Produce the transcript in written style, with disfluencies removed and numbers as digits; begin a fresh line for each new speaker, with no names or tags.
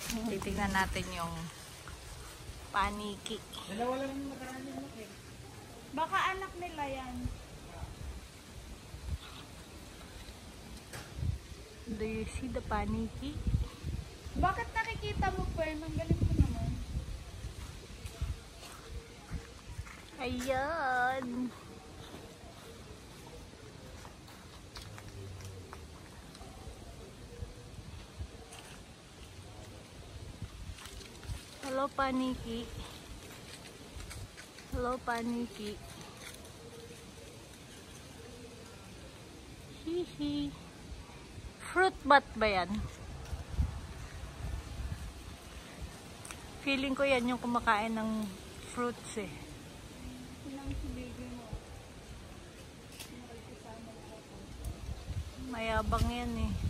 Titignan natin yung paniki.
Dalawa lang yung nakaraan yung laki.
Baka anak nila yan.
Do you see the paniki?
Bakit nakikita mo, Pern? Ang galing mo naman.
Ayan. Hello, paniki. Hello, paniki. Hihi. Fruit bat ba yan? Feeling ko yan yung kumakain ng fruits eh.
Sinang si baby mo.
Mayabang yan eh.